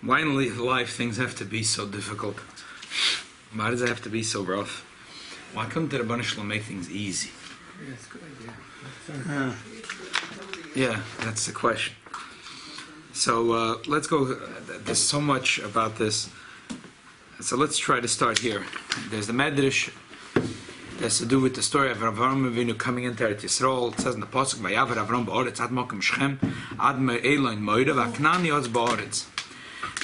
Why in life things have to be so difficult? Why does it have to be so rough? Why couldn't the Rebbeinu Shalom make things easy? Yeah, that's a good idea. Yeah, that's the question. So let's go. There's so much about this. So let's try to start here. There's the Medrash. It has to do with the story of Avraham Avinu coming into Eretz Yisrael. It says in the pasuk, "Vayavar Avraham ba'aretz ad makom Shechem ad me'eloin moira v'aknani yotz ba'aretz.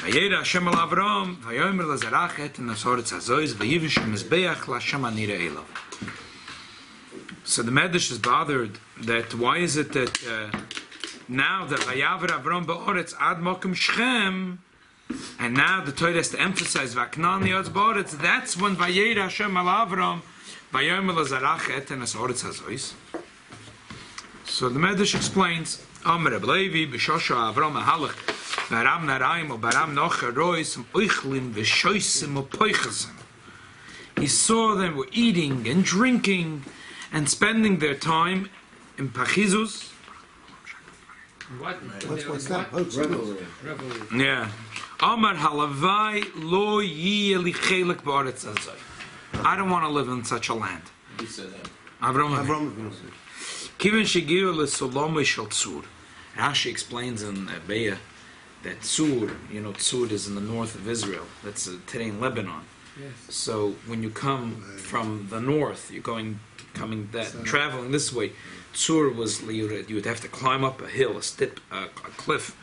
Vayera Hashem al Avraham vayomer lazarach et nasoretz hazois vayivish mizbeach laHashem anira elav." So the Medrash is bothered that why is it that now that Vayavar Avraham ba'aretz ad makom Shechem, and now the Torah has to emphasize v'aknani yotz ba'aretz. That's when Vayera Hashem al Avraham. So the Medrash explains, he saw them were eating and drinking and spending their time in pachizus. What's that? Revelry. Yeah. Amar halavai lo yeh li chelik ba'aretz hazeh. I don't want to live in such a land. Who said that? Avraham. Kiven shegiu lesolomei shel tzur. Rashi explains in Be'ah that tzur, tzur is in the north of Israel. That's today in Lebanon. Yes. So when you come from the north, you're traveling this way. Tzur was you would have to climb up a hill, a cliff.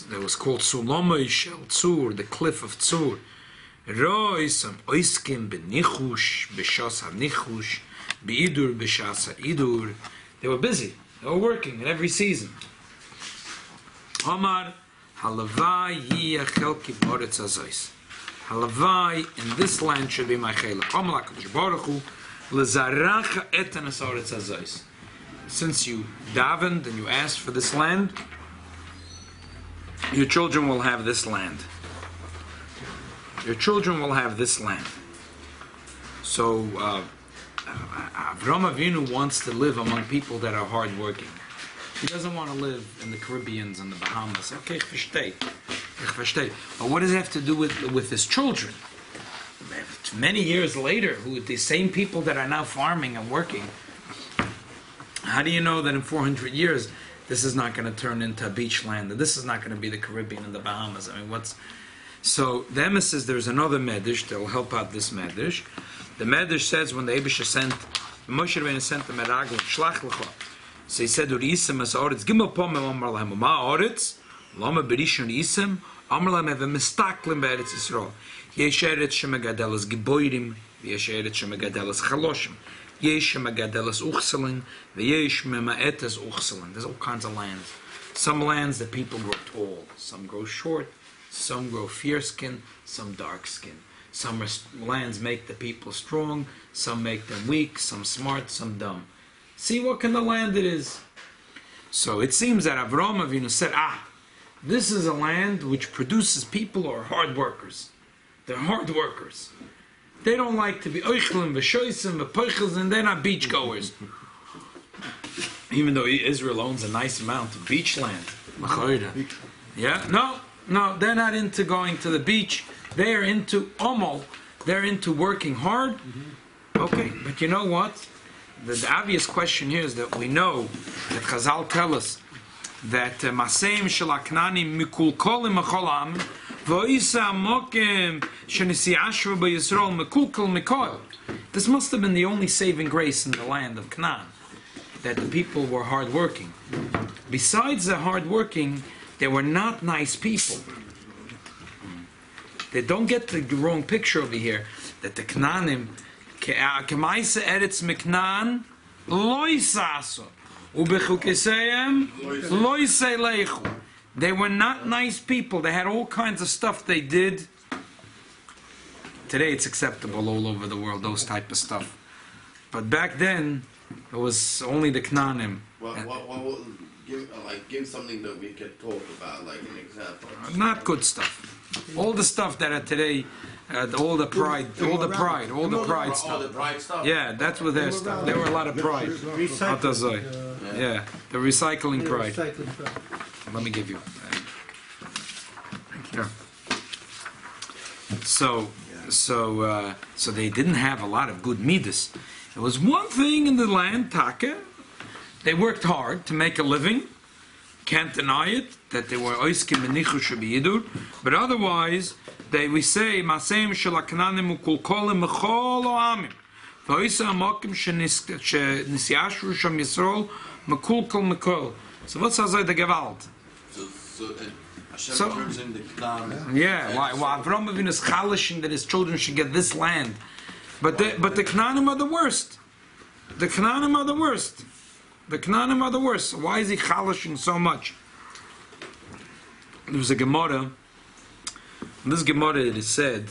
That was called Solomei shel tzur, the cliff of Tzur. Roisam oiskim benichush b'shas hanichush b'idur b'shas haidur. They were busy. They were working in every season. Amar halavai yiyachelki b'oretz hazois. Halavai, in this land should be my chelak. Amar HaKadosh Baruch Hu lezaracha etanas oretz hazois. Since you davened and you asked for this land, your children will have this land. Your children will have this land. So Avraham Avinu wants to live among people that are hardworking. He doesn't want to live in the Caribbean and the Bahamas. Okay, ich verstehe. But what does it have to do with his children? Many years later, who the same people that are now farming and working, how do you know that in 400 years this is not going to turn into a beach land, and this is not going to be the Caribbean and the Bahamas? I mean, So the Emes says there's another Medrash that will help out this Medrash. The Medrash says when the Eibusha Moshe Rabbeinu sent the Meraglim, Shlach Lecha. So he said, Uriisem as Oretz, Gimel Pomem Amar Lahem, Ma Oretz, Lama Berishon Isem, Amar Lahem Eve Mistaklim Be'eretz Yisrael. Yesh Eretz Shemagadelas Geboirim, Yesh Eretz Shemagadelas Chaloshim, Yesh Shemagadelas Uchselin, Yesh Memaetas Uchselin. There's all kinds of lands. Some lands the people grow tall, some grow short, some grow fair skin, some dark skin. Some lands make the people strong, some make them weak, some smart, some dumb. See what kind of land it is. So it seems that Avraham Avinu said, this is a land which produces people who are hard workers. They're hard workers. They don't like to be oichlim, v'shoisim, v'poichels, and they're not beachgoers. Even though Israel owns a nice amount of beach land. Yeah? No, they're not into going to the beach. They're into omol. They're into working hard. Okay, but you know what? The obvious question here is that we know that Chazal tell us that Maseim shel Aknani mikulkolim acholam v'oisa mokim shenisiashva b'Yisrael mikulkol mikol. This must have been the only saving grace in the land of Canaan, that the people were hardworking. Besides the hardworking, they were not nice people. They don't get the wrong picture over here that the Knaanim kemaisa eretz miknan loisaso ubechukeseyem loiseilechu. They were not nice people. They had all kinds of stuff they did. Today it's acceptable all over the world, those type of stuff. But back then it was only the Knaanim. Give something that we can talk about, like an example. Not good stuff. All the stuff that are today, all the pride stuff. All the pride stuff. Yeah, that's what their stuff. There were a lot of pride. Yeah, the recycling pride. Let me give you. Here. So they didn't have a lot of good midas. There was one thing in the land, Taka. They worked hard to make a living. Can't deny it that they were oiskim benichu shebiyidur. But otherwise, we say maseim shelaknanim ukulkolim mechol oamim. V'oisa amokim shenisiashru sham Yisrael mekulkol mekol. So what's the Gewalt? Hashem turns in the Knan. Yeah, why Avraham Avinu is chalishing that his children should get this land, but the Knanim are the worst. The Knanim are the worst. The Knanim are the worst. So why is he chalishing so much? There was a Gemara. In this Gemara it is said,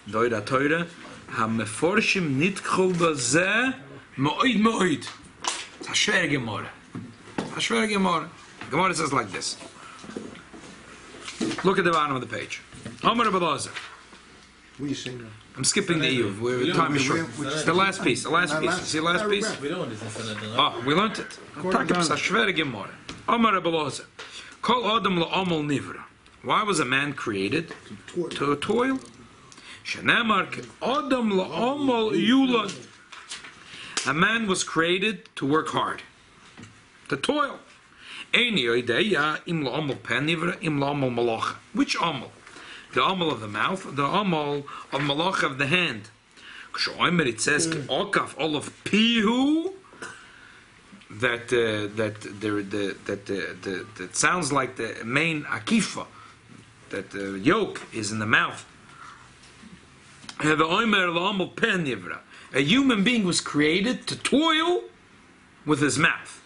Doira Toira, HaMeforshim nitchol bazeh mo'id mo'id. It's a schwer Gemara. A schwer Gemara. The Gemara says like this. Look at the bottom of the page. Amar Abelazar. I'm skipping the Eiov. We're time is short. It's the last piece. The last piece. See the last piece? We don't want this. Oh, we learned it. Amar Abelazar. Kol Adam la'amal nivra. Why was a man created? To toil. Shenamar Adam la'amal yulad. A man was created to work hard. To toil. Which amal? The amal of the mouth, the amal of malach of the hand. It says okaf all of pihu. That sounds like the main akifa. That the yoke is in the mouth. A human being was created to toil with his mouth.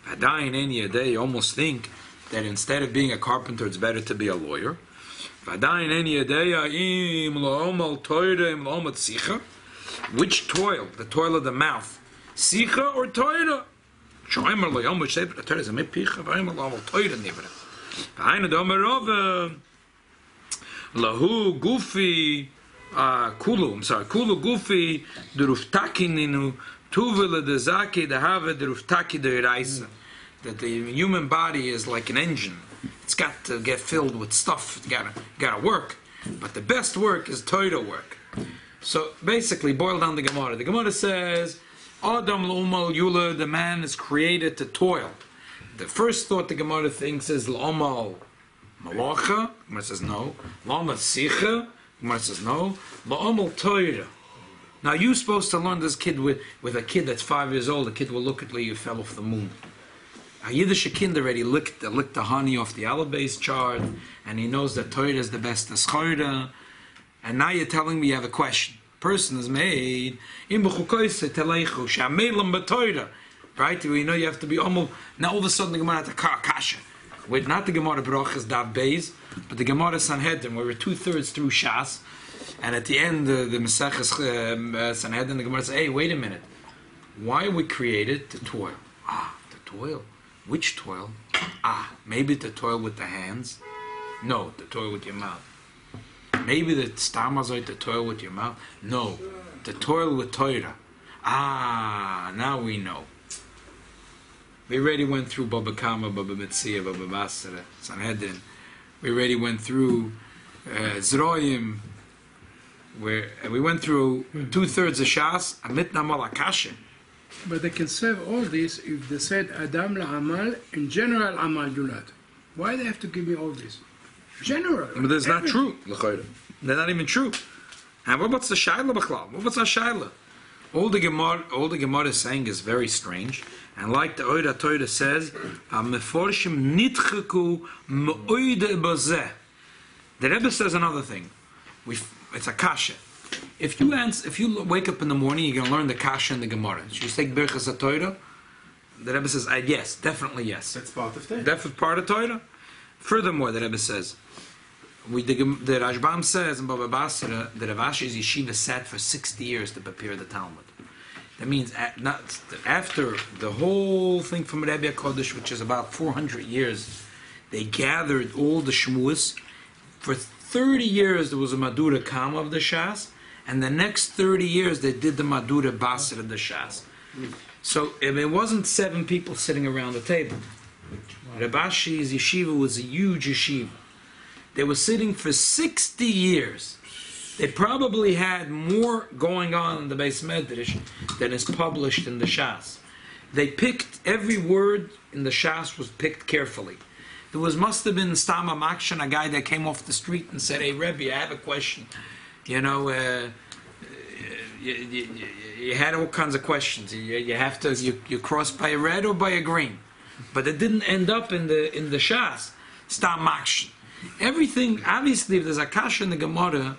Vadayin any day, you almost think that instead of being a carpenter, it's better to be a lawyer. Vadayin any day, which toil? The toil of the mouth, sicha or Torah? Shoimer lo yom b'shev the Torah is a mepicha. Vayim lo yom Torah nivra. Vayim domer rov lahu gufi kulu. I'm sorry, kulu gufi deruftakininu. That the human body is like an engine. It's got to get filled with stuff. It's got to work. But the best work is Torah work. So basically, boil down the Gemara. The Gemara says, Adam l'umal yula, the man is created to toil. The first thought the Gemara thinks is l'umal malacha. The Gemara says no. L'umal sicha. The Gemara says no. L'umal Torah. Now you're supposed to learn this kid with a kid that's 5 years old. The kid will look at you fell off the moon. A Yiddish kind already licked the honey off the alabase chart, and he knows that Torah is the best schorda. And now you're telling me you have a question. Person is made right? We know you have to be almost. Now all of a sudden the Gemara at the kasha. With not the Gemara Brachas Dav Beis, but the Gemara Sanhedrin, where we're 2/3 through Shas. And at the end, the Maseches Sanhedrin, the Gemara says, hey, wait a minute. Why are we created to toil? To toil. Which toil? Maybe to toil with the hands? No, to toil with your mouth. Maybe the stamazoi to toil with your mouth? No, to toil with Torah. Now we know. We already went through Baba Kama, Baba Metzia, Baba Basra, Sanhedrin. We already went through Zroim. Where we went through 2/3 of Shas, Amit Namal Akasha. But they can save all this if they said Adam la'amal in general amal yulad. Why they have to give me all this? General. But that's not true. They're not even true. And what about the Shaila B'chlal? What's our Shaila? All the Gemara is saying is very strange. And like the Oida Torah says, Meforshim nitchaku me'oide bazeh. The Rebbe says another thing. It's a kasha. If you wake up in the morning, you're going to learn the kasha and the Gemara. Should you take Birchas HaTorah? The Rebbe says, yes, definitely yes. That's part of Torah. Definitely part of Torah. Furthermore, the Rebbe says, the Rashbam says in Baba Basra, that Rav Ashi's yeshiva sat for 60 years to prepare the Talmud. That means after the whole thing from Rebbe HaKodesh, which is about 400 years, they gathered all the Shmuas. For 30 years there was a Madura Kama of the Shas, and the next 30 years they did the Madura Basra of the Shas. So it wasn't 7 people sitting around the table. Rav Ashi's yeshiva was a huge yeshiva. They were sitting for 60 years. They probably had more going on in the Beis Medrash than is published in the Shas. They picked every word in the Shas was picked carefully. There must have been Stama Makshan, a guy that came off the street and said, "Hey Rebbe, I have a question. You know, you had all kinds of questions. You have to you cross by a red or by a green, but it didn't end up in the Shas. Stama Makshan. Everything. Obviously, if there's a kasha in the Gemara,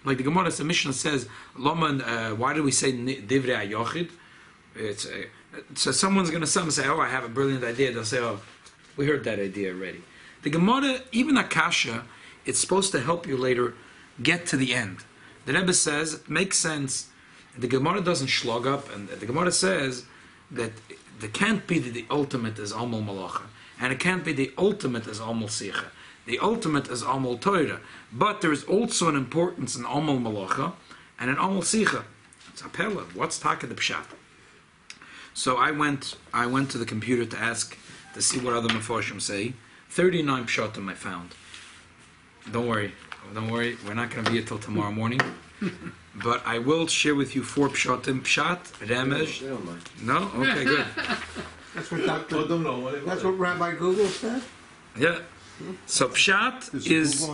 like the Gemara, the Mishnah says, "Loman, why do we say divrei ayochid?" So someone's going to say, "Oh, I have a brilliant idea." They'll say, "Oh, we heard that idea already." The Gemara, even Akasha, it's supposed to help you later get to the end. The Rebbe says it makes sense. The Gemara doesn't slug up, and the Gemara says that there can't be the ultimate is Amol Malacha, and it can't be the ultimate is Amol Sicha. The ultimate is Amol Torah, but there is also an importance in Amol Malacha and in Amol Sicha. It's a pella. What's Taka the Pshat? So I went to the computer to see what other Mefarshim say. 39 Pshatim I found. Don't worry, we're not going to be here till tomorrow morning. But I will share with you 4 Pshatim. Pshat, Remez. No? Okay, good. That's what Rabbi Google said? Yeah. So Pshat is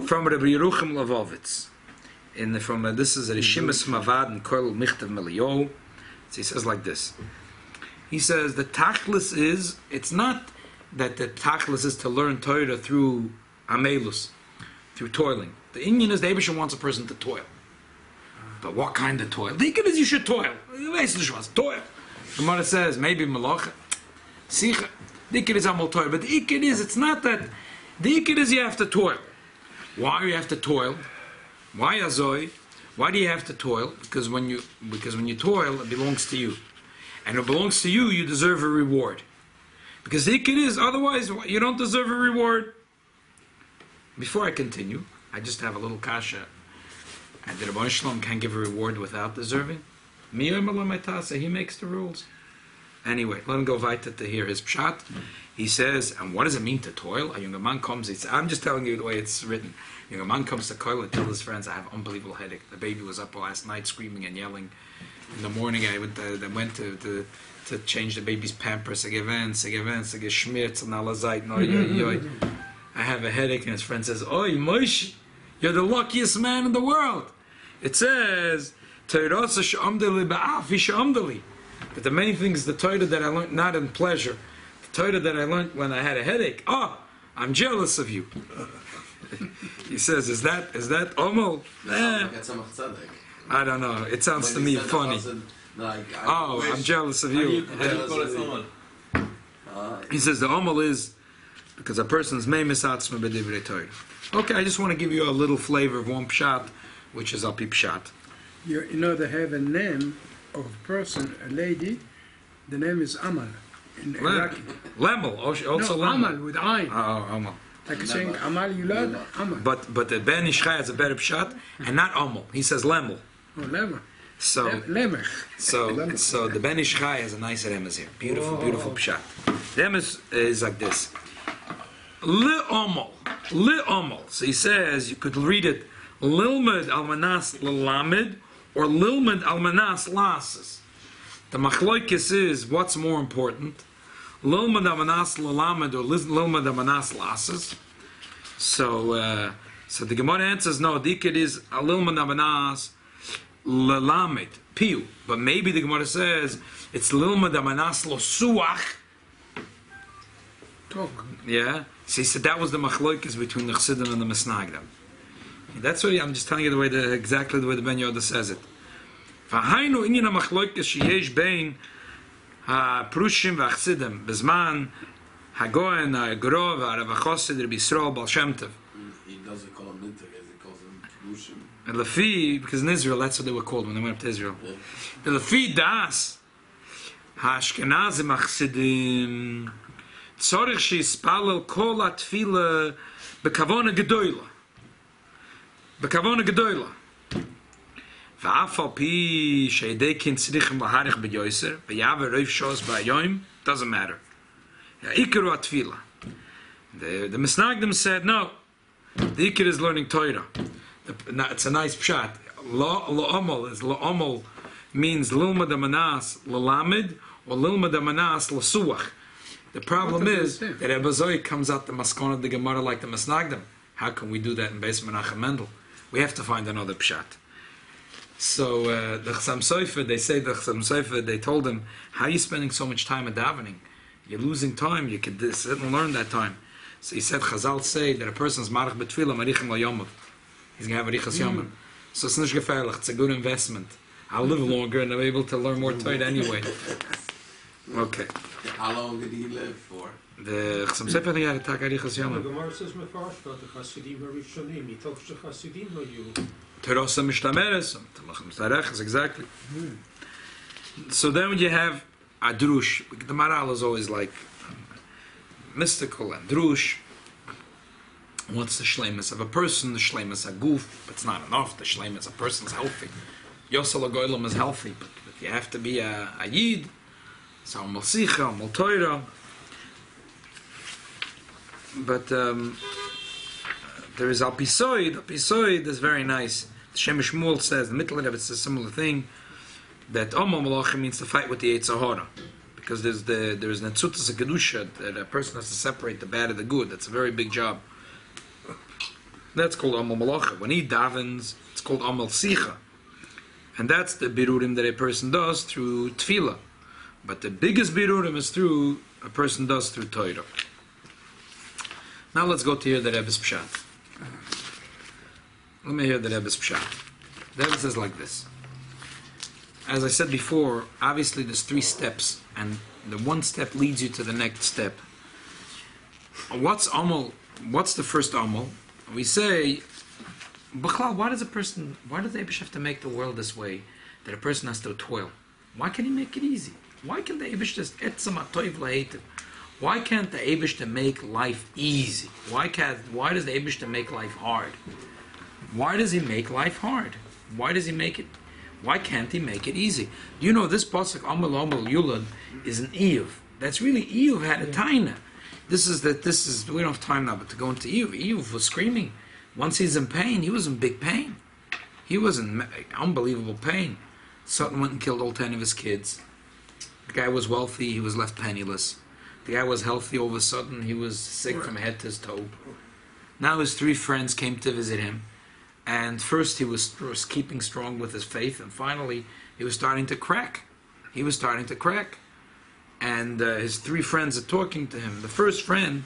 from Rabbi Yerucham Levovitz. This is a Rishimas Mavad and Koil Michtav Melio. So he says like this. He says the tachlis is, it's not that the tachlis is to learn Torah through amelus, through toiling. The Indian is the Eibusher wants a person to toil. But what kind of toil? The Ikad is you should toil. Toil. The Gemara says maybe malacha, sicha. The Ikad is amal toil, but the Ikad is it's not that. The Ikad is you have to toil. Why do you have to toil? Why azoi? Why do you have to toil? Because when you toil, it belongs to you. And it belongs to you, you deserve a reward. Because the Ikad is, otherwise you don't deserve a reward. Before I continue, I just have a little kasha. And the Rabban Shalom can't give a reward without deserving. He makes the rules. Anyway, let him go weiter to hear his pshat. He says, and what does it mean to toil? A younger man comes, I'm just telling you the way it's written. A younger man comes to toil and tells his friends, I have an unbelievable headache. The baby was up last night screaming and yelling. In the morning I went to change the baby's pampers. I get schmitz and alazait. I have a headache, and his friend says, "Oy, Moshe, you're the luckiest man in the world." It says, that the many things, the Torah that I learned not in pleasure, the Torah that I learned when I had a headache. Oh, I'm jealous of you. He says, "Is that Omel?" I don't know. It sounds to me funny. I'm jealous of you. He says the Omel is because a person's meimis atzma b'divrei Torah. Okay, I just want to give you a little flavor of one pshat, which is Alpi Pshat. You know, they have a name of a person, a lady. The name is Amal in Iraqi. Lemel, also no, Lemel. Amal with Ayn. Oh, Amal. Like saying Amal Yulad, Amal. But the Ben Ishchai has a better pshat, and not Amal. He says Lemel. Oh, Lemel. So Lemech. So the Ben Ishchai has a nice remes here. Beautiful pshat. The remes is like this. Li'omal. So he says you could read it Lilmed Almanas Lalamid or Lilmed Almanas Lasis. The machloikis is what's more important, Lilmed Almanas Lalamid or Lilmed Almanas Lasis. So the Gemara answers no. Dikid is Lilmed Almanas Lalamid Piu, but maybe the Gemara says it's Lilmed Almanas Losuach. Talk. Yeah. So he said that was the machloikis between the Chassidim and the Mesnagdim. That's what I'm just telling you exactly the way the Ben Yoda says it. V'hainu inyan machloikis sheyesh bein ha-prushim v'achsidim bezman hagoen ha'grov ha'ravachosid Rabbi Yisrael Baal Shem Tov. He doesn't call them Mintig, he calls them Prushim. And Lefi, because in Israel that's what they were called when they went up to Israel. Yeah. The Lefi das ha-Ashkenazim achsidim tzorich sheyispalel kol ha-tfila bekavona gedoyla. Bekavona gedoyla. V'af al pi sheidei kin tzrichim laharich b'yoyser v'yave roiv shos b'ayoyim, doesn't matter. Ikaru atfila. The Mesnagdim said, no, the Ikar is learning Torah. It's a nice pshat. La'amal means lilma da manas lalamid or lilma da manas lasuach. The problem is that Ebazoi comes out the maskon of the Gemara like the Masnagdim. How can we do that in Beis Menachem Mendel? We have to find another pshat. So the Chassam Sofer, they told him, how are you spending so much time at davening? You're losing time. You could sit and learn that time. So he said, Chazal say that a person's marach betfilah marichim lo yomov. He's going to have arichas yomov. So it's not gefährlich. It's a good investment. I'll live longer and I'm able to learn more Torah anyway. Okay. How long did he live for? The Chassam Sofer had a tak arichas yomov. The Gemara says mefarsh that the Hasidim are Rishonim. He talks to Hasidim or you. Terasa mishtameres, mishtareches, exactly. So then you have a drush. The Maral is always like mystical and drush. What's the shleimus of a person? The shleimus a goof, but it's not enough. The shleimus a person's healthy. Yosel Goylam is healthy, but you have to be a yid. So mal sicha, mal toira. But there is Alpisoid. Alpisoid is very nice. The Shemesh Shmuel says, the Mittel Rebbe says a similar thing, that Omal Malachim means to fight with the Yetzer Hara. Because there's Netzutas a Kedusha, that a person has to separate the bad and the good. That's a very big job. That's called Omal Malachim. When he davens, it's called Omal Sicha. And that's the Birurim that a person does through Tefillah. But the biggest Birurim is through, a person does through Torah. Now let's go to hear the Rebbe's Pshat. Let me hear the Rebbe's Pshat. The Rebbe says like this. As I said before, obviously there's 3 steps, and the one step leads you to the next step. What's Amal? What's the first Amal? We say, B'chlal, why does the Eibush have to make the world this way, that a person has to toil? Why can't he make it easy? Why can't the Eibush just etzam atoiv lahetiv? Why can't the Eibush make life easy? Why does the Eibush make life hard? Why does he make life hard? Why does he make it? Why can't he make it easy? You know, this pasuk Amal Yulad is an Eov. That's really Eov had a taina. This is we don't have time now, but to go into Eov. Eov was screaming. Once he's in pain, he was in big pain. He was in unbelievable pain. Satan went and killed all 10 of his kids. The guy was wealthy, he was left penniless. The guy was healthy, all of a sudden he was sick from head to his toe. Now his 3 friends came to visit him, and first he was keeping strong with his faith, and finally he was starting to crack. And his 3 friends are talking to him. The first friend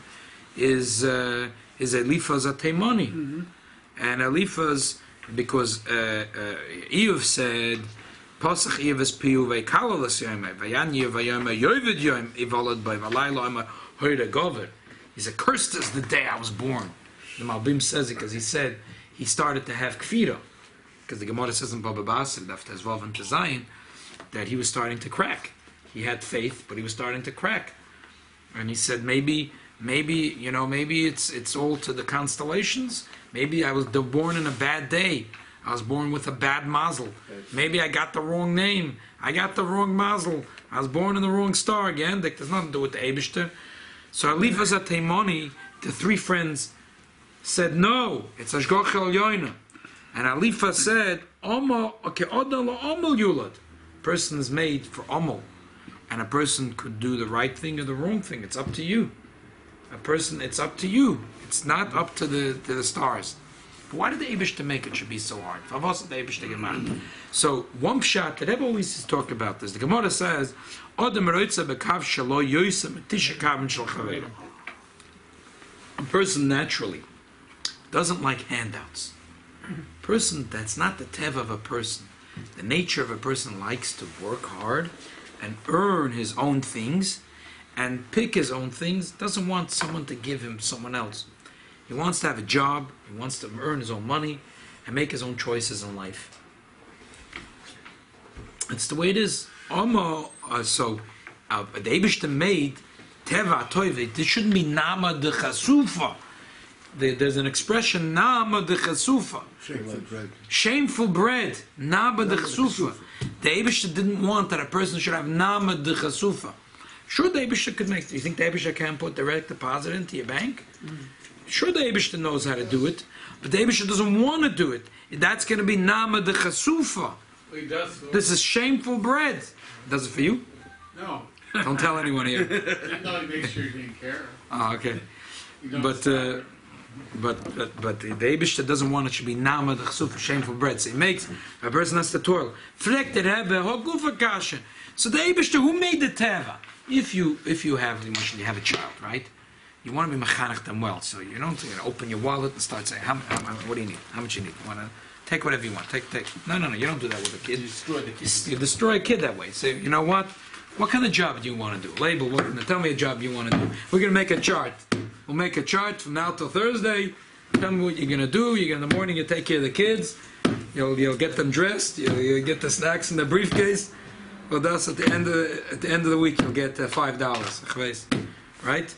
is Eliphaz Atemani. Mm-hmm. And Eliphaz, because Eov said, Pasach Eov es piu ve'kala l'syoyme, vayan Eov v'yoyme yoyvid yoyme evolad by v'layla ima hoyda gover. He said, cursed is the day I was born. The Malbim says it because he said he started to have kfira. Because the Gemara says in Baba Basir, after his Vav and Tezayin, that he was starting to crack. He had faith, but he was starting to crack. And he said, maybe it's all to the constellations. Maybe I was born in a bad day. I was born with a bad mazel. Maybe I got the wrong name. I got the wrong mazel. I was born in the wrong star again. That has nothing to do with the Eibishter. So Eliphaz Atemani, the 3 friends, said, no, it's Ashgoch El Yoina. And Eliphaz said, Yulad. Person is made for Amal. And a person could do the right thing or the wrong thing. It's up to you. It's up to you. It's not up to the stars. But why did the Eibush to make it should be so hard? So one pshat that Rebbe always talk about this. The Gemara says, a person naturally doesn't like handouts. Person, that's not the tev of a person. The nature of a person likes to work hard and earn his own things and pick his own things. Doesn't want someone to give him someone else. He wants to have a job, he wants to earn his own money and make his own choices in life. It's the way it is. The Eibishter made Teva Toive. There shouldn't be Nama de Chasufa. There's an expression, Nama de Chasufa. Shameful bread. Nama de Chasufa. The Eibishter didn't want that a person should have Nama de Chasufa. Sure, the Eibishter could make. Do you think the Eibishter can put direct deposit into your bank? Sure, the Eibishter knows how to do it, but the Eibishter doesn't want to do it. That's going to be nama de chasufa. He does. This is shameful bread. Does it for you? No. Don't tell anyone here. No, he makes sure he didn't care. Oh, okay. You don't But stop it. the Eibishter doesn't want it to be nama de chasufa, shameful bread. So he makes a person has to toil. Frek der Rebbe, ho gufa kasha. So the Eibishter, who made the teva? If you have a child, right? You want to be mechanech them well, so you don't open your wallet and start saying, what do you need? How much you need? You want to take whatever you want. Take. No, you don't do that with a kid. You destroy the kid. You destroy a kid that way. Say, you know what? What kind of job do you want to do? Label. Tell me a job you want to do. We're going to make a chart. We'll make a chart from now till Thursday. Tell me what you're going to do. In the morning, you take care of the kids. You'll get them dressed. You'll get the snacks in the briefcase. Well, that's at the end of the week. You'll get $5. Right?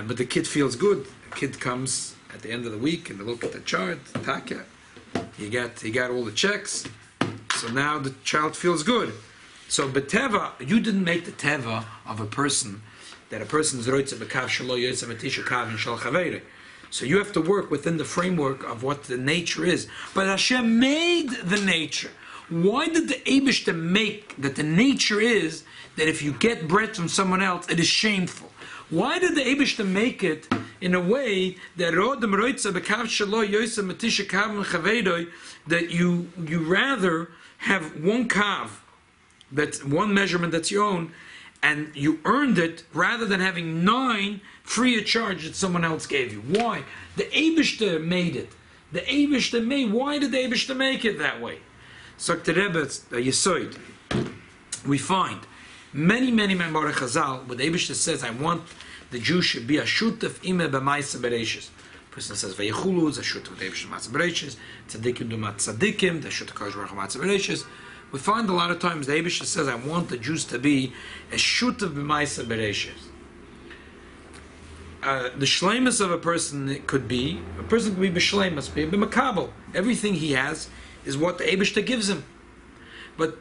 But the kid feels good. The kid comes at the end of the week and they look at the chart. Taka. He got all the checks. So now the child feels good. So beteva, you didn't make the teva of a person that a person's roitze bekav shelo yotze matisha kavin shel chavere. So you have to work within the framework of what the nature is. But Hashem made the nature. Why did the Eibishter make that the nature is that if you get bread from someone else, it is shameful? Why did the Eibishter make it in a way that that you rather have one kav, that's one measurement that's your own, and you earned it rather than having 9 free of charge that someone else gave you? Why? The Eibishter made it. The Eibishter made. Why did the Eibishter make it that way? So the Rebbe, Yesoid, we find many Memorei Chazal, where the Eibishter says, I want the Jew should be a shutaf ime b'maisa bereishis. Person says, Vayechulu is a shutaf with Eibishter matzah bereishis. Tzadikim do tzadikim, the shutaf kosh baruch matzah bereishis. We find a lot of times the Eibishter says, I want the Jews to be a shutaf b'maisa bereishis. The shleimus of a person could be b'shleimus, be b'makabel. Everything he has is what the Eibishter gives him. But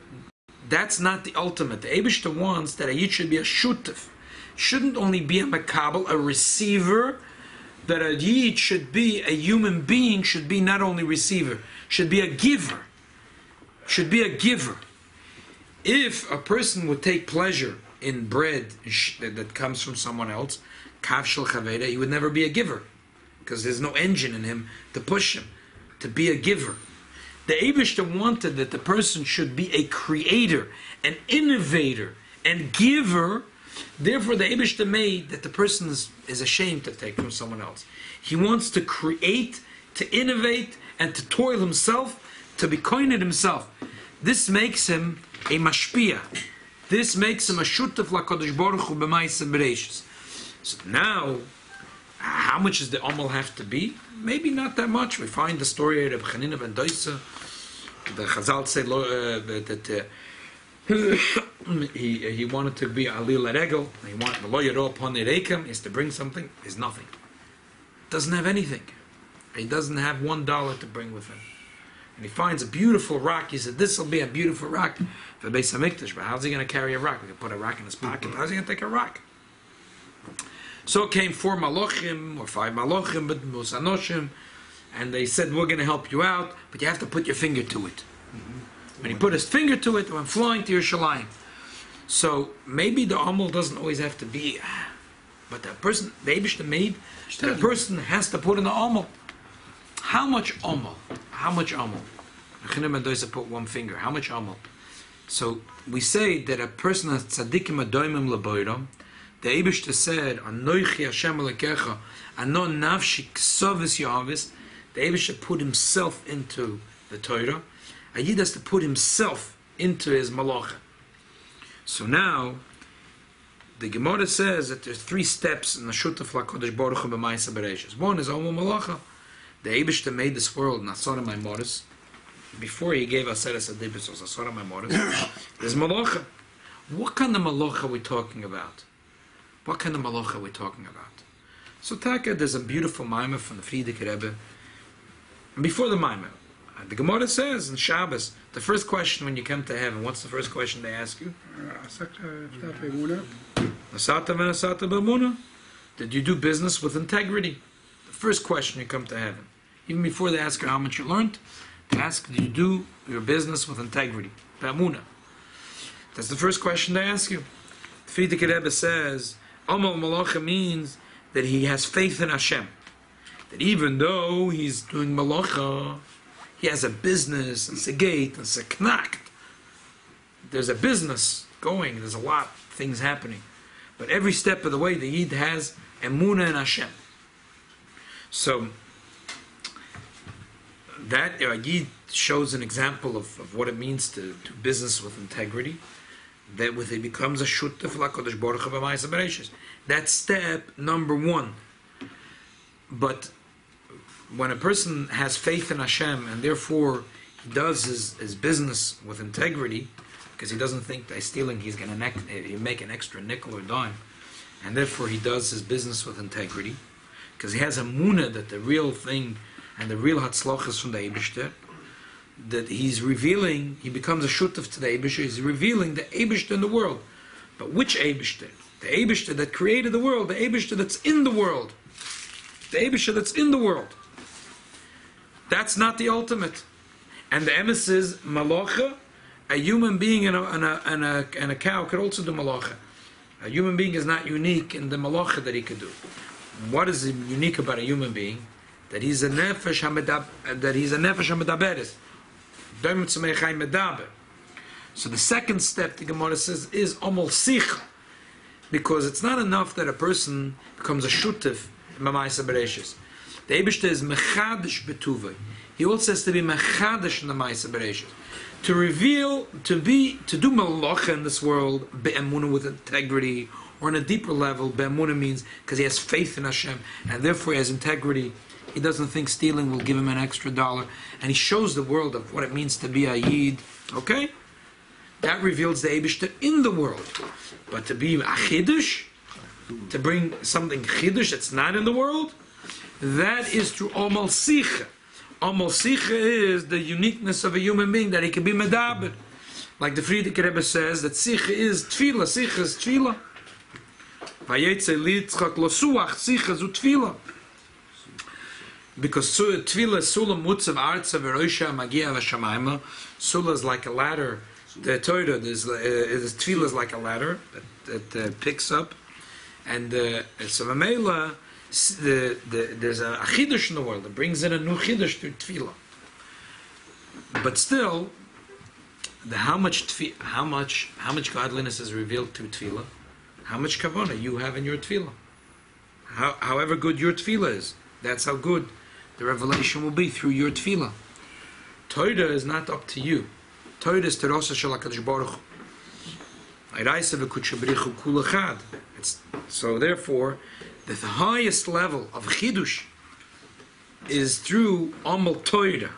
that's not the ultimate. The Eibishter wants that a yid should be a shutaf. Shouldn't only be a makabel, a receiver. That a yid should be, a human being should be not only receiver, should be a giver. Should be a giver. If a person would take pleasure in bread that comes from someone else, kav shel chaveda, he would never be a giver. Because there's no engine in him to push him to be a giver. The Eibishter wanted that the person should be a creator, an innovator, and giver. Therefore, the Eibishter made that the person is ashamed to take from someone else. He wants to create, to innovate, and to toil himself, to be koined himself. This makes him a mashpia. This makes him a shutaf lakodesh baruch hu b'maisa bereishis. So now, how much does the amal have to be? Maybe not that much. We find the story of Rabbi Chanina ben Doisa. The Chazal say that he wanted to be alil regel. He wanted the lawyer upon the rekem. He has to bring something. There's nothing. Doesn't have anything. He doesn't have $1 to bring with him. And he finds a beautiful rock. He said, "This will be a beautiful rock for the Beis Hamikdash." But how's he going to carry a rock? We can put a rock in his pocket. How's he going to take a rock? So came 4 malochim or 5 malochim, but musanoshim, and they said, "We're going to help you out, but you have to put your finger to it." When he put his finger to it, it went flying to Yerushalayim. So maybe the amal doesn't always have to be, but the person, the Eibishter made, that a person has to put in the amal. How much amal? How much amal? Chanim and Doisa put 1 finger. How much amal? So we say that a person has tzadikim adoimim leboiram. The Eibishter said, "Anoichi Hashem Elokecha, ano nafshi ksovis yavis." The Eibishter put himself into the Torah. A yid has to put himself into his malacha. So now, the Gemara says that there's 3 steps in the shutaf lakodesh baruch hu b'maisa bereishis. One is Omer Malacha. The Eibishter made this world, Nasara Maimoris. Before he gave us Seres Adibis, was Nasara Maimoris. There's Malacha. What kind of Malacha are we talking about? What kind of Malacha are we talking about? So Taka, there's a beautiful Maimah from the Frierdiker Rebbe. And before the Maimah, the Gemara says in Shabbos, the first question when you come to heaven, what's the first question they ask you? Did you do business with integrity? The first question you come to heaven. Even before they ask you how much you learned, they ask, do you do your business with integrity? Ba'amuna. That's the first question they ask you. The Frierdiker Rebbe says, Amal Malacha means that he has faith in Hashem. That even though he's doing Malacha, he has a business, and it's a gate, and it's a knakt. There's a business going, there's a lot of things happening. But every step of the way, the Yid has emunah in Hashem. So, that Yid shows an example of what it means to do business with integrity. That with it becomes a shutef l'Hakadosh Baruch Hu b'ma'aseh bereishis. That's step number one. But when a person has faith in Hashem and therefore he does his business with integrity, because he doesn't think by stealing he's going to make an extra nickel or dime, and therefore he does his business with integrity, because he has a munah that the real thing and the real hatzloch is from the Eibishter, that he's revealing, he becomes a shutef to the Eibishter, he's revealing the Eibishter in the world. But which Eibishter? The Eibishter that created the world, the Eibishter that's in the world. The Eibishter that's in the world. That's not the ultimate. And the emes is malacha. A human being and a cow could also do malacha. A human being is not unique in the malacha that he could do. What is unique about a human being? That he's a nefesh hamidaberes. So the second step, the Gemara says, is omol sicha, because it's not enough that a person becomes a shutef in ma'aseh bereishis. The Eibishter is mechadish betuvay. He also has to be mechadish in the ma'aseh bereishis. To reveal, to do malacha in this world, be'emunah with integrity, or on a deeper level, be'emunah means because he has faith in Hashem, and therefore he has integrity. He doesn't think stealing will give him an extra $1, and he shows the world of what it means to be a Yid. Okay? That reveals the Eibishter in the world. But to be a Chiddush, to bring something Chiddush that's not in the world, that is through Omal Sicha. Omal Sicha is the uniqueness of a human being, that he can be Medaber. Like the Frierdiker Rebbe says, that Sicha is Tefillah. Sicha is Tefillah. Vayetze litzchak lo suach, Sicha zu Tefillah. Because Tefillah is Sulam Mutzav Arza V'Roisha Magia V'Shamayma. Sulah is like a ladder. The Torah is Tefillah is like a ladder that picks up. And so Mamela, there's a Chiddush in the world that brings in a new Chiddush through Tefillah. But still, how much godliness is revealed through Tefillah? How much kavanah you have in your Tefillah? However good your Tefillah is, that's how good the revelation will be through your Tefillah. Torah is not up to you. Torah is Terasa Shel HaKadosh Baruch Hu. So therefore, the highest level of Chidush is through Amal Torah.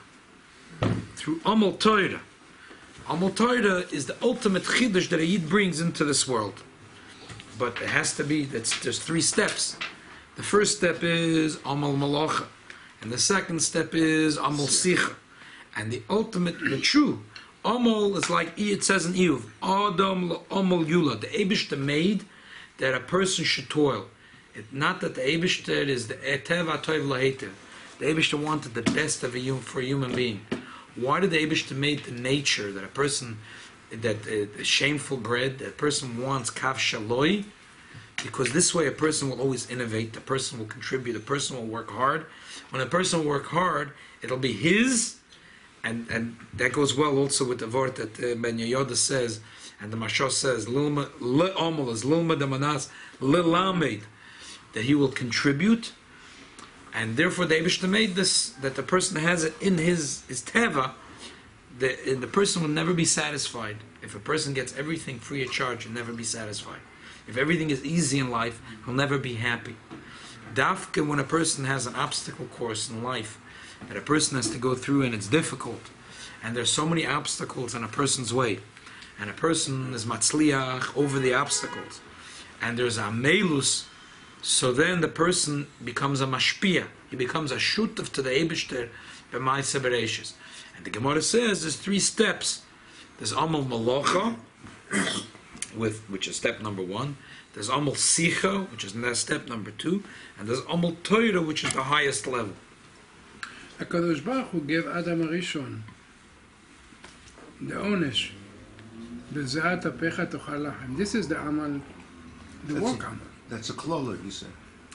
Through Amal Torah. Amal Torah is the ultimate Chidush that a Yid brings into this world. But it has to be, there's 3 steps. The first step is Amal Malacha. And the second step is Amal Sicha. And the ultimate, the true, Amal is like it says in Eov, Adam Amal Yulad. The Eibishter made that a person should toil. Not that the Eibishter is the Etev HaToiv Lahetev. The Eibishter wanted the best of for a human being. Why did the Eibishter make the nature that a person, that shameful bread, that a person wants kav shaloi? Because this way a person will always innovate, a person will contribute, a person will work hard. When a person will work hard, it'll be his, and that goes well also with the word that Ben Yehoyada says, and the Mashal says, Le'omal is Lilma Damanas, Le'lamed, that he will contribute, and therefore the Eibishter made this, that the person has it in his teva, the person will never be satisfied. If a person gets everything free of charge, he'll never be satisfied. If everything is easy in life, he'll never be happy. Dafka, when a person has an obstacle course in life that a person has to go through and it's difficult, and there's so many obstacles in a person's way, and a person is matzliach over the obstacles, and there's a melus, so then the person becomes a mashpia. He becomes a shutef to the Eibishter b'ma'aseh bereishis. And the Gemara says there's 3 steps. There's Amal Malacha, which is step number 1. There's Amel Sicha, which is step number 2, and there's Amel Torah, which is the highest level. HaKadosh Baruch Hu gave Adam HaRishon the onesh. B'zehat apecha tochal lachem. This is the Amal, the work Amal. That's a klola, you said.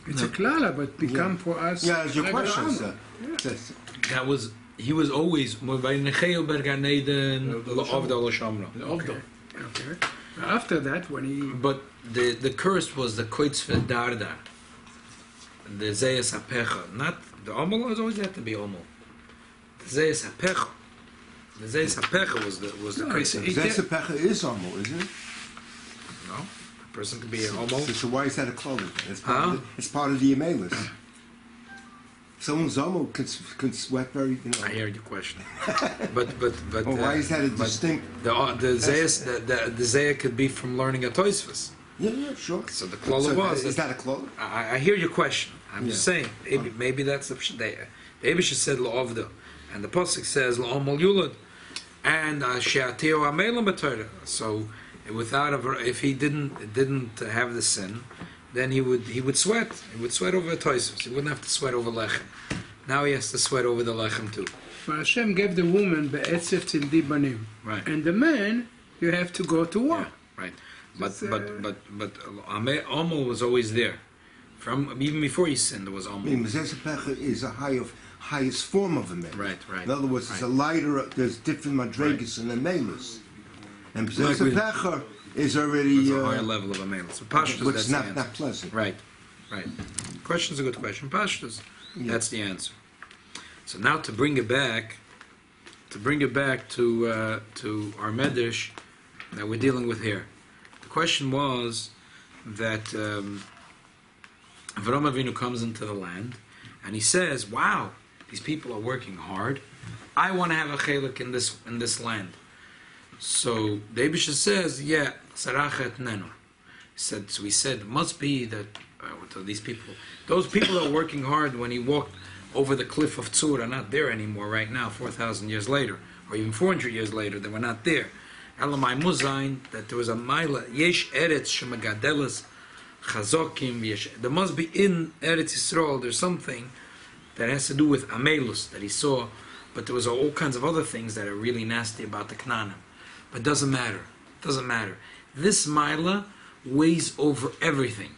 It's a klala, but become for us. Yeah, it's your regular question, Amal. sir. Yeah. That's- That was, he was always, by Necheo Bergan Eden, Avda Shamra. Okay. After that, when he But the curse was the Koitzve Darda, the Zeyas Apecha. Not, the Amal always had to be Amal. The Zeyas Apecha. The Zeyas Apecha was the No, curse. it's- Zesapecha is almo, isn't it? No? A person could be an Amal. So why is that a klola? Huh? It's part of the Emelis. Someone's almo can sweat very, I hear your question. But Oh, why is that a but distinct? the Zeyas, the Zeyah could be from learning a Toisvus. Yeah, sure. So the Klola was. Is that a klola? I hear your question. I'm just Yeah. saying, maybe that's the Abish said La'ovda, and the Pasuk says La'omal Yulad, and She'ateo Amelam B'Torah. So if he didn't have the sin, then he would sweat. He would sweat over Toisvus. He wouldn't have to sweat over Lechem. Now he has to sweat over the Lechem too. but Hashem gave the woman be'etzef tzildi banim, Right. and the man you have to go to war. Yeah, right. But Just, Amal was always there. From even before he sinned, there was I Amal. mean, Zesapecha is a highest form of Emelis. Right. In other words, it's a Right. lighter. There's different madregas and Emelis, and Like we- Zesapecha is already It's a higher level of Amal. So Pashtus, which that's is the not answer. pleasant. Right. Question's a good question. Pashtus, Yeah. that's the answer. So now to bring it back to our medrash that we're dealing with here. The question was that Avraham Avinu comes into the land and he says, "Wow, these people are working hard. I want to have a chelik in this land." So the Eibusha says, "Yeah, sarachet nenu." He said, it must be that those people that are working hard when he walked over the cliff of Tzur are not there anymore right now, 4,000 years later, or even 400 years later, they were not there. Elamai Muzayin, that there was a Maila, Yesh Eretz Shemagadelas Chazokim, there must be in Eretz Yisrael, there's something that has to do with Amelus that he saw, but there was all kinds of other things that are really nasty about the Knaanim. But it doesn't matter. This Maila weighs over everything.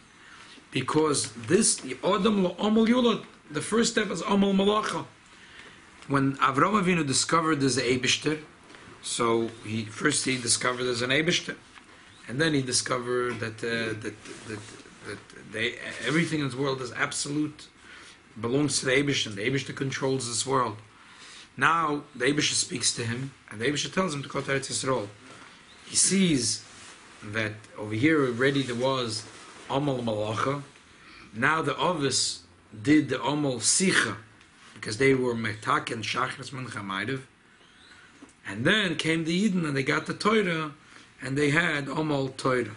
Because this, Adam La'amal Yulad, the first step is Amal Malacha. When Avraham Avinu discovered there's an Eibishter, so he discovered there's an Eibishter, and then he discovered that everything in this world is absolute, belongs to the Eibishter, and the Eibishter controls this world. Now the Eibishter speaks to him, and the Eibishter tells him to go to Eretz Yisrael. He sees that over here already there was Amal Malacha. Now the Ovis did the Amal Sicha, because they were Metak and Shachris Mincha Maidev. And then came the Eden and they got the Torah and they had Amal Torah.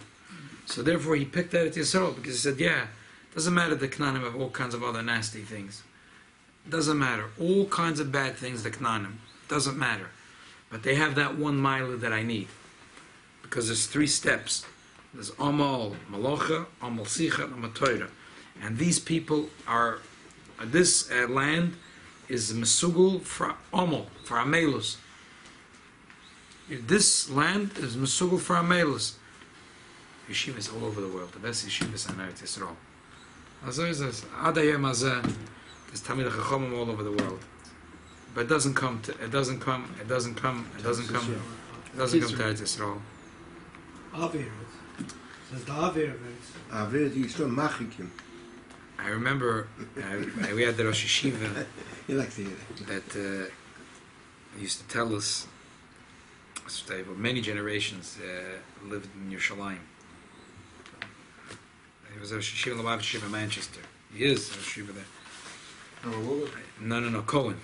So therefore he picked that at Yisrael because he said, yeah, it doesn't matter the Knaanim have all kinds of other nasty things. It doesn't matter. All kinds of bad things, the Knaanim. Doesn't matter. But they have that one mile that I need. Because there's 3 steps. There's Amal Malacha, Amal Sicha, and Amal Torah. And these people are, this land is Mesugul for Amal, for Amelus. This land is Mesugul for Amelus. Yeshivas all over the world. The best yeshivas in Eretz Yisrael. There's Talmidei Chachamim all over the world. But it doesn't come to Eretz Yisrael. Avir. Says the Avir of it. Avir Yisrael Machikim. I remember we had the Rosh Yeshiva You like to hear that used to tell us many generations lived in Yerushalayim. He was a Rosh Yeshiva, Lubavitch Yeshiva in Manchester. He is a Rosh Yeshiva there. No, Cohen.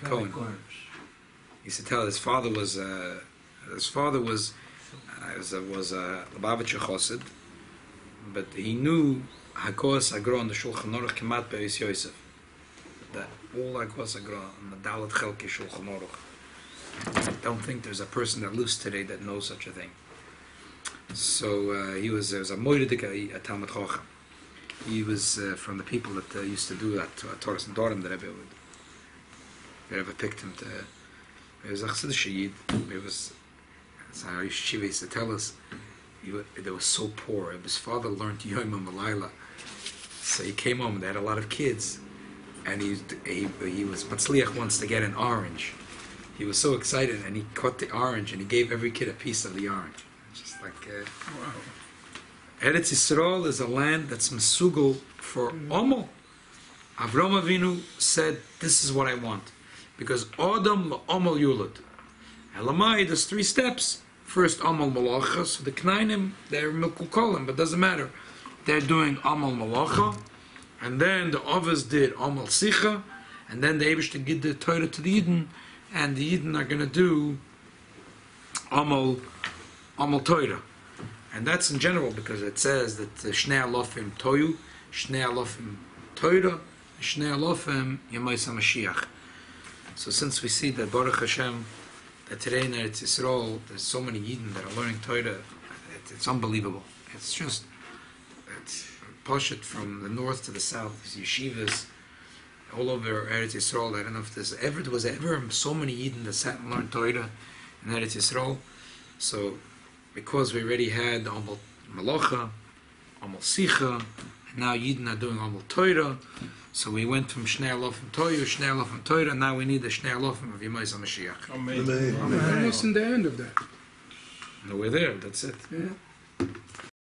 He used to tell his father was Lubavitch Chosid, but he knew Hakos Agro on the Shulchan Aruch Kemat Beis Yosef. That all Hakos Agro on the Dalet Chelke Shulchan Aruch. I don't think there's a person that lives today that knows such a thing. So he was a moiridik, a Talmud Chacham. He was from the people that used to do that Torah and Dorim that Rebbe picked him to. He was a Chassidish Yid. It was, as our Yeshiva used to tell us, they were so poor. His father learned Yom Malayla. So he came home, they had a lot of kids, and he was Matzliach wants to get an orange. He was so excited, and he cut the orange, and he gave every kid a piece of the orange. Just like, wow. Eretz Yisrael is a land that's mesugel for Omel. Avram Avinu said, this is what I want. Because Adam Omel Yulad. Elamai, there's 3 steps. First, Omel Malacha, so the Knainim, they're Mekukolim, but doesn't matter. They're doing Omel Malacha, and then the Avos did Omel Sicha, and then the Eibush to give the Torah to the Yidden, and the Yidden are going to do Omel Torah. And that's in general because it says that Shnei Alofim Toyu, Shnei Alofim Torah, Shnei Alofim Yemais HaMashiach. So since we see that Baruch Hashem, that today in Eretz Yisrael, there's so many Yidden that are learning Torah, it's unbelievable. It's just, it's Pashut from the north to the south, these yeshivas, all over Eretz Yisrael. I don't know if there was ever so many Yidden that sat and learned Torah in Eretz Yisrael. So, because we already had Omel Malacha, Omel Sicha, and now Yidden are doing Omel Torah, so we went from Shnei Alofim Torah, and now we need the Shnei Alofim of Yemais HaMashiach. Amen. We're almost in the end of that. No, we're there, that's it. Yeah.